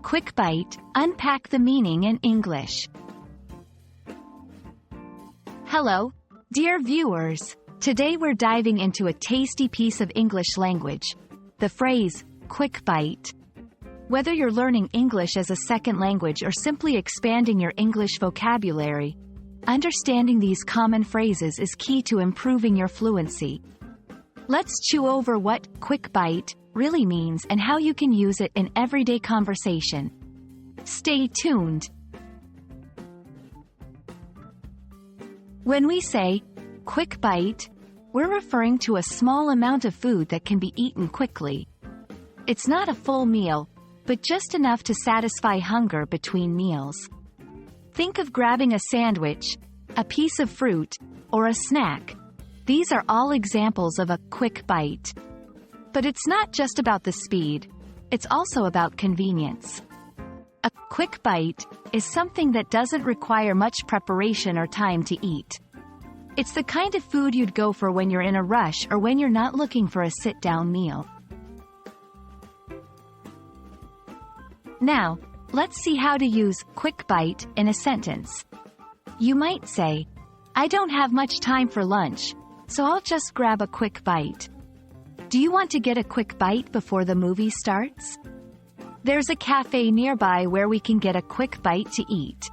Quick Bite, Unpack the Meaning in English. Hello, dear viewers. Today we're diving into a tasty piece of English language, the phrase, quick bite. Whether you're learning English as a second language or simply expanding your English vocabulary, understanding these common phrases is key to improving your fluency. Let's chew over what quick bite really means and how you can use it in everyday conversation. Stay tuned. When we say quick bite, we're referring to a small amount of food that can be eaten quickly. It's not a full meal, but just enough to satisfy hunger between meals. Think of grabbing a sandwich, a piece of fruit, or a snack. These are all examples of a quick bite. But it's not just about the speed, it's also about convenience. A quick bite is something that doesn't require much preparation or time to eat. It's the kind of food you'd go for when you're in a rush or when you're not looking for a sit-down meal. Now, let's see how to use quick bite in a sentence. You might say, I don't have much time for lunch, so I'll just grab a quick bite. Do you want to get a quick bite before the movie starts? There's a cafe nearby where we can get a quick bite to eat.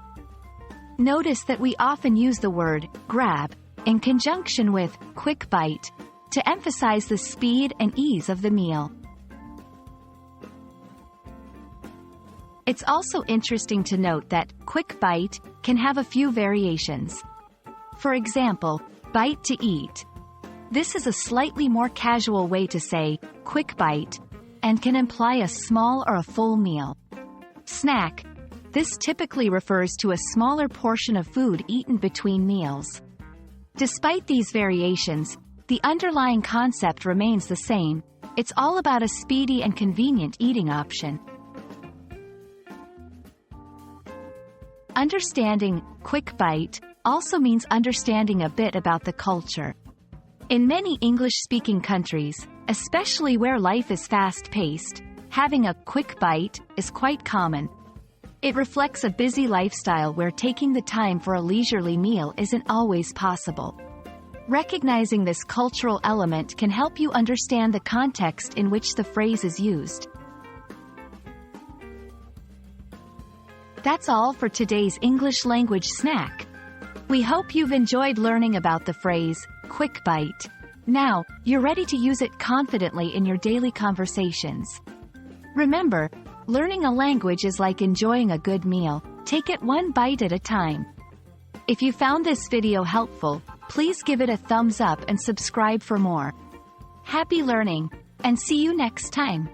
Notice that we often use the word grab in conjunction with quick bite to emphasize the speed and ease of the meal. It's also interesting to note that quick bite can have a few variations. For example, bite to eat. This is a slightly more casual way to say quick bite and can imply a small or a full meal. Snack. This typically refers to a smaller portion of food eaten between meals. Despite these variations, the underlying concept remains the same. It's all about a speedy and convenient eating option. Understanding quick bite also means understanding a bit about the culture. In many English-speaking countries, especially where life is fast-paced, having a quick bite is quite common. It reflects a busy lifestyle where taking the time for a leisurely meal isn't always possible. Recognizing this cultural element can help you understand the context in which the phrase is used. That's all for today's English language snack. We hope you've enjoyed learning about the phrase, quick bite. Now, you're ready to use it confidently in your daily conversations. Remember, learning a language is like enjoying a good meal. Take it one bite at a time. If you found this video helpful, please give it a thumbs up and subscribe for more. Happy learning, and see you next time.